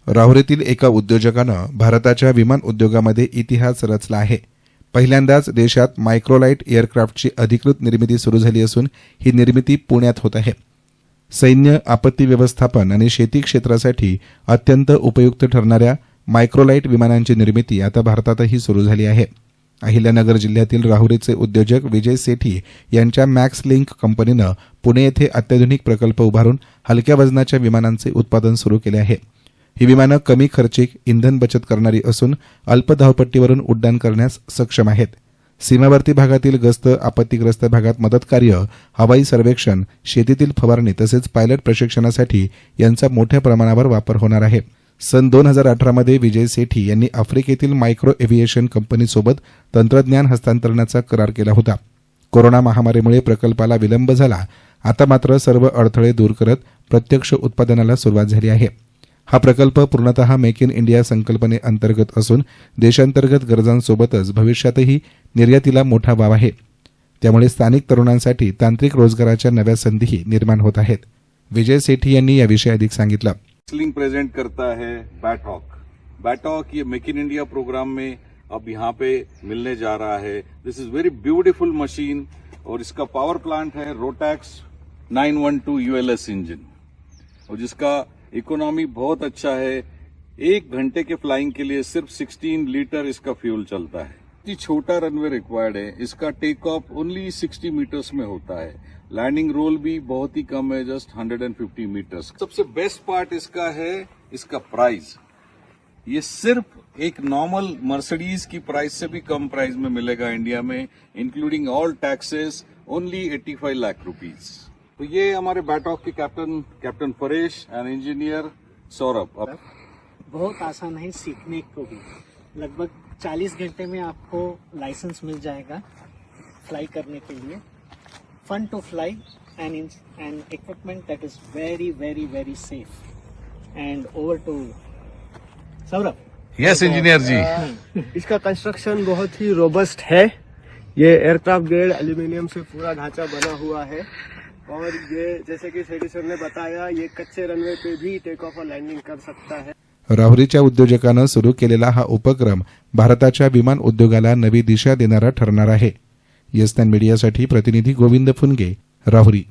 राहुरीतील एका उद्योजकानं भारताच्या विमान उद्योगामध्ये इतिहास रचला आहे। पहिल्यांदाच देशात मायक्रोलाइट एअरक्राफ्टची अधिकृत निर्मिती सुरू झाली असून ही निर्मिती पुण्यात होत आहे। सैन्य, आपत्ती व्यवस्थापन आणि शेती क्षेत्रासाठी अत्यंत उपयुक्त ठरणाऱ्या मायक्रोलाइट विमानांची निर्मिती आता भारतातही सुरू झाली आहे। अहिल्यानगर जिल्ह्यातील राहुरीचे उद्योजक विजय सेठी यांच्या मॅक्स लिंक कंपनीनं पुणे येथे अत्याधुनिक प्रकल्प उभारून हलक्या वजनाच्या विमानांचे उत्पादन सुरू केले आहे। ही विमानं कमी खर्चिक, इंधन बचत करणारी असून अल्प धावपट्टीवरून उड्डाण करण्यास सक्षम आहेत। सीमावर्ती भागातील गस्त, आपत्तीग्रस्त भागात मदतकार्य, हवाई सर्वेक्षण, शेतीतील फवारणी तसेच पायलट प्रशिक्षणासाठी यांचा मोठ्या प्रमाणावर वापर होणार आहे। सन 2018 मध्ये विजय सेठी यांनी आफ्रिकेतील मायक्रो एव्हिएशन कंपनीसोबत तंत्रज्ञान हस्तांतरणाचा करार केला होता। कोरोना महामारीमुळे प्रकल्पाला विलंब झाला। आता मात्र सर्व अडथळे दूर करत प्रत्यक्ष उत्पादनाला सुरुवात झाली आहे। हा प्रकल्प पूर्णतः मेक इन इंडिया संकल्पनेअंतर्गत असून देशांतर्गत गरजांसोबतच भविष्यातही निर्यातीला मोठा वाव आहे। त्यामुळे स्थानिक तरुणांसाठी तांत्रिक रोजगाराच्या नव्या संधीही निर्माण होत आहेत। विजय सेठी यांनी याविषयी अधिक सांगितलं। रेसलिंग प्रेजेंट करता है बैटॉक ये मेक इन इंडिया प्रोग्राम में अब यहाँ पे मिलने जा रहा है। दिस इज वेरी ब्यूटीफुल मशीन और इसका पावर प्लांट है रोटैक्स 912 ULS इंजन और जिसका इकोनॉमी बहुत अच्छा है। 1 घंटे के फ्लाइंग के लिए सिर्फ 16 लीटर इसका फ्यूल चलता है। ये छोटा रनवे रिक्वायर्ड है। इसका टेक ऑफ ओनली 60 मीटर्स में होता है। लैंडिंग रोल भी बहुत ही कम है, जस्ट 150 मीटर्स। सबसे बेस्ट पार्ट इसका है इसका प्राइस। ये सिर्फ एक नॉर्मल मर्सिडीज की प्राइस से भी कम प्राइस में मिलेगा इंडिया में, including all taxes, only 85 lakh rupees. तो ये हमारे बैटॉक के captain Paresh and engineer Saurabh. बहुत आसान है सीखने को भी। लगभग 40 घंटे में आपको लाइसेंस मिल जाएगा फ्लाई करने के लिए। Fun to fly and equipment that is very very very safe. And over to Saurabh. Yes engineer ji. इसका कंस्ट्रक्शन बहुत ही रोबस्ट है। ये एयरक्राफ्ट ग्रेड एल्यूमिनियम से पूरा ढांचा बना हुआ है और ये जैसे कि सेठी सर ने बताया, ये कच्चे रनवे पे भी टेक ऑफ और लैंडिंग कर सकता है। राहुरीच्या उद्योजकानं सुरू केलेला हा उपक्रम भारताच्या विमान उद्योगाला नवी दिशा देणारा ठरणार आहे। येस मीडियासाठी प्रतिनिधी गोविंद फुनगे, राहुरी।